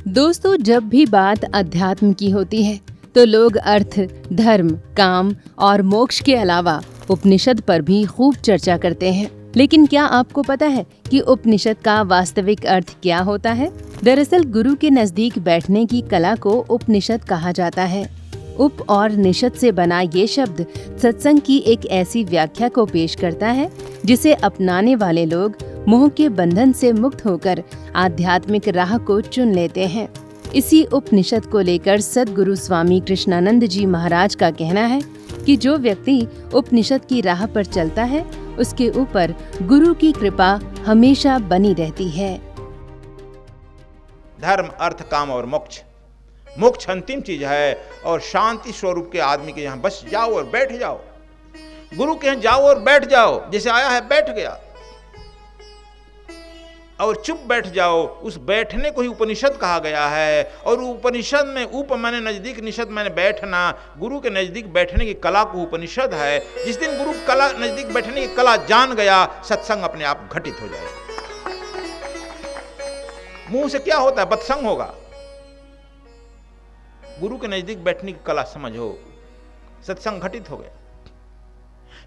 दोस्तों, जब भी बात अध्यात्म की होती है तो लोग अर्थ, धर्म, काम और मोक्ष के अलावा उपनिषद पर भी खूब चर्चा करते हैं। लेकिन क्या आपको पता है कि उपनिषद का वास्तविक अर्थ क्या होता है? दरअसल गुरु के नजदीक बैठने की कला को उपनिषद कहा जाता है। उप और निषद से बना ये शब्द सत्संग की एक ऐसी व्याख्या को पेश करता है जिसे अपनाने वाले लोग मोह के बंधन से मुक्त होकर आध्यात्मिक राह को चुन लेते हैं। इसी उपनिषद को लेकर सद्गुरु स्वामी कृष्णानंद जी महाराज का कहना है कि जो व्यक्ति उपनिषद की राह पर चलता है उसके ऊपर गुरु की कृपा हमेशा बनी रहती है। धर्म, अर्थ, काम और मोक्ष। मोक्ष अंतिम चीज है और शांति स्वरूप के आदमी के यहाँ बस जाओ और बैठ जाओ। गुरु के यहाँ जाओ और बैठ जाओ, जैसे आया है बैठ गया और चुप बैठ जाओ। उस बैठने को ही उपनिषद कहा गया है। और उपनिषद में उप माने नजदीक, निषद माने बैठना। गुरु के नजदीक बैठने की कला को उपनिषद है। जिस दिन गुरु कला नजदीक बैठने की कला जान गया, सत्संग अपने आप घटित हो जाएगा। मुंह से क्या होता है? बत्संग होगा। गुरु के नजदीक बैठने की कला समझो, सत्संग घटित हो गया।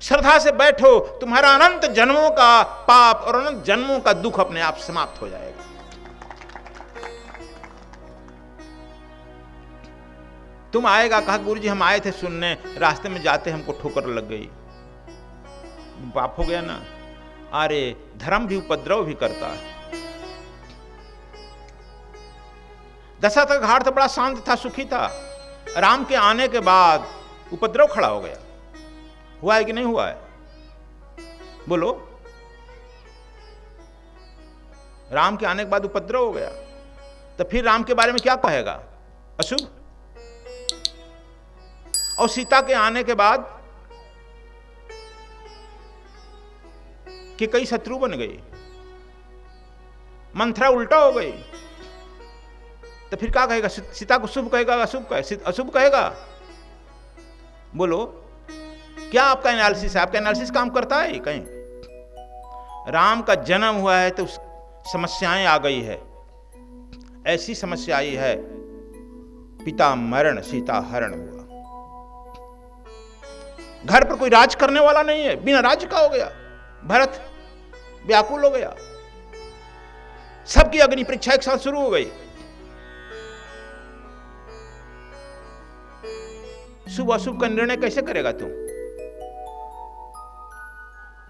श्रद्धा से बैठो, तुम्हारा अनंत जन्मों का पाप और अनंत जन्मों का दुख अपने आप समाप्त हो जाएगा। तुम आएगा, कहा गुरुजी हम आए थे सुनने, रास्ते में जाते हमको ठोकर लग गई, पाप हो गया ना। अरे धर्म भी उपद्रव भी करता है। दशरथ घाट तो बड़ा शांत था, सुखी था। राम के आने के बाद उपद्रव खड़ा हो गया। हुआ है कि नहीं हुआ है? बोलो। राम के आने के बाद उपद्रव हो गया, तो फिर राम के बारे में क्या कहेगा? अशुभ। और सीता के आने के बाद कि कई शत्रु बन गई, मंथरा उल्टा हो गई, तो फिर क्या कहेगा? सीता को शुभ कहेगा, अशुभ कहेगा? बोलो, क्या आपका एनालिसिस है? आपका एनालिसिस काम करता है कहीं? राम का जन्म हुआ है तो समस्याएं आ गई है। ऐसी समस्या आई है, पिता मरण सीता हरण हुआ। घर पर कोई राज करने वाला नहीं है, बिना राज का हो गया। भरत व्याकुल हो गया। सबकी अग्नि परीक्षा एक साथ शुरू हो गई। शुभ अशुभ का निर्णय कैसे करेगा तू?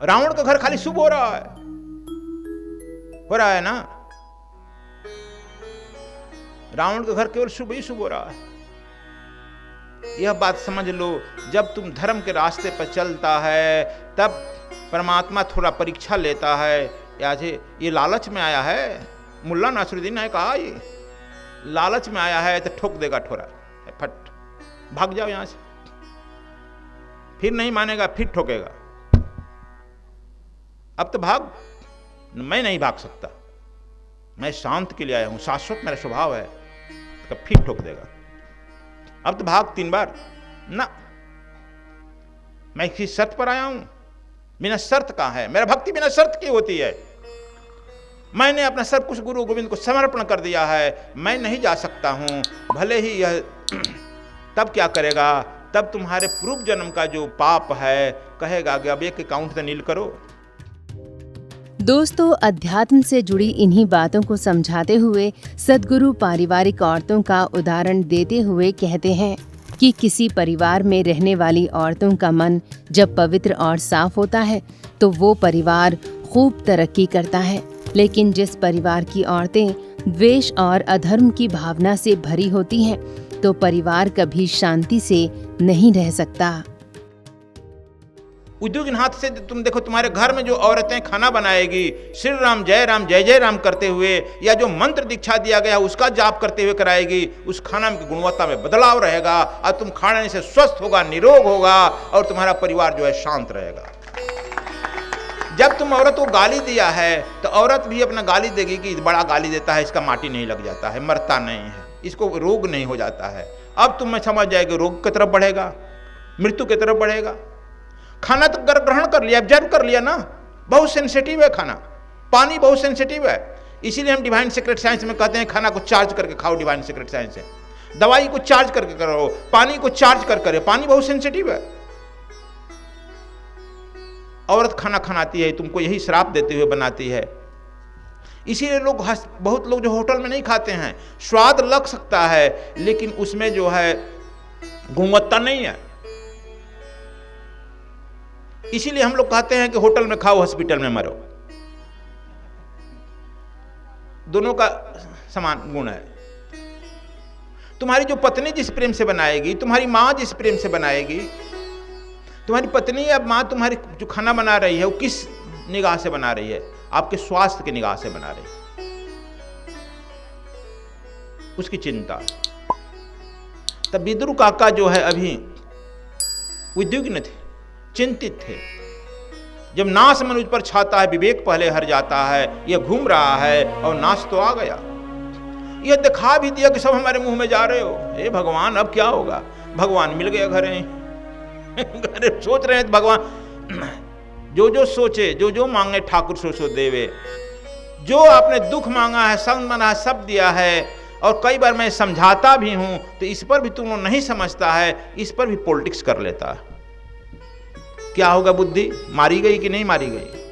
रावण का घर खाली शुभ हो रहा है ना। रावण का घर केवल शुभ ही शुभ हो रहा है। यह बात समझ लो, जब तुम धर्म के रास्ते पर चलता है तब परमात्मा थोड़ा परीक्षा लेता है। ये लालच में आया है। मुल्ला नासरुद्दीन ने कहा ये लालच में आया है तो ठोक देगा ठोरा, फट भाग जाओ यहां से। फिर नहीं मानेगा, फिर ठोकेगा। अब तो भाग। मैं नहीं भाग सकता, मैं शांत के लिए आया हूं, शाश्वत मेरा स्वभाव है। तो फिर ठोक देगा। अब तो भाग 3 बार ना। मैं किसी शर्त पर आया हूं। बिना शर्त का है, मेरा भक्ति बिना शर्त की होती है। मैंने अपना सब कुछ गुरु गोविंद को समर्पण कर दिया है। मैं नहीं जा सकता हूं, भले ही यह तब क्या करेगा? तब तुम्हारे पूर्व जन्म का जो पाप है कहेगा कि अब एक अकाउंट तो नील करो। दोस्तों, अध्यात्म से जुड़ी इन्हीं बातों को समझाते हुए सद्गुरु पारिवारिक औरतों का उदाहरण देते हुए कहते हैं कि किसी परिवार में रहने वाली औरतों का मन जब पवित्र और साफ होता है तो वो परिवार खूब तरक्की करता है। लेकिन जिस परिवार की औरतें द्वेष और अधर्म की भावना से भरी होती हैं तो परिवार कभी शांति से नहीं रह सकता। उद्योगनाथ से तुम देखो, तुम्हारे घर में जो औरतें खाना बनाएगी, श्री राम जय जय राम करते हुए, या जो मंत्र दीक्षा दिया गया उसका जाप करते हुए कराएगी, उस खाना की गुणवत्ता में बदलाव रहेगा और तुम खाने से स्वस्थ होगा, निरोग होगा और तुम्हारा परिवार जो है शांत रहेगा। जब तुम औरत को गाली दिया है तो औरत भी अपना गाली देगी कि बड़ा गाली देता है, इसका माटी नहीं लग जाता है, मरता नहीं है, इसको रोग नहीं हो जाता है। अब तुम समझ जाएगी रोग की तरफ बढ़ेगा, मृत्यु की तरफ बढ़ेगा। खाना तो ग्रहण कर लिया, ऑब्जर्व कर लिया ना, बहुत सेंसिटिव है खाना। पानी बहुत सेंसिटिव है, इसीलिए हम डिवाइन सीक्रेट साइंस में कहते हैं खाना को चार्ज करके खाओ। डिवाइन सीक्रेट साइंस से दवाई को चार्ज करके करो, पानी को चार्ज कर करे। पानी बहुत सेंसिटिव है। औरत खाना खानाती है, तुमको यही श्राप देते हुए बनाती है। इसीलिए बहुत लोग जो होटल में नहीं खाते हैं, स्वाद लग सकता है लेकिन उसमें जो है गुणवत्ता नहीं है। इसीलिए हम लोग कहते हैं कि होटल में खाओ, हॉस्पिटल में मरो। दोनों का समान गुण है। तुम्हारी जो पत्नी जिस प्रेम से बनाएगी, तुम्हारी माँ जिस प्रेम से बनाएगी, तुम्हारी पत्नी या माँ तुम्हारी जो खाना बना रही है वो किस निगाह से बना रही है? आपके स्वास्थ्य की निगाह से बना रही है, उसकी चिंता। तब विदुर काका जो है अभी उद्विग्न थे, चिंतित थे। जब नाश मनुष्य पर छाता है, विवेक पहले हर जाता है। यह घूम रहा है और नाश तो आ गया। यह दिखा भी दिया कि सब हमारे मुंह में जा रहे हो। हे भगवान, अब क्या होगा? भगवान मिल गया घरे। घरे सोच रहे हैं भगवान जो जो सोचे, जो जो मांगे ठाकुर सो सो देवे। जो आपने दुख मांगा है, संग मना है, सब दिया है। और कई बार मैं समझाता भी हूं तो इस पर भी तुम लोग नहीं समझता है, इस पर भी पॉलिटिक्स कर लेता है। क्या होगा? बुद्धि मारी गई कि नहीं मारी गई?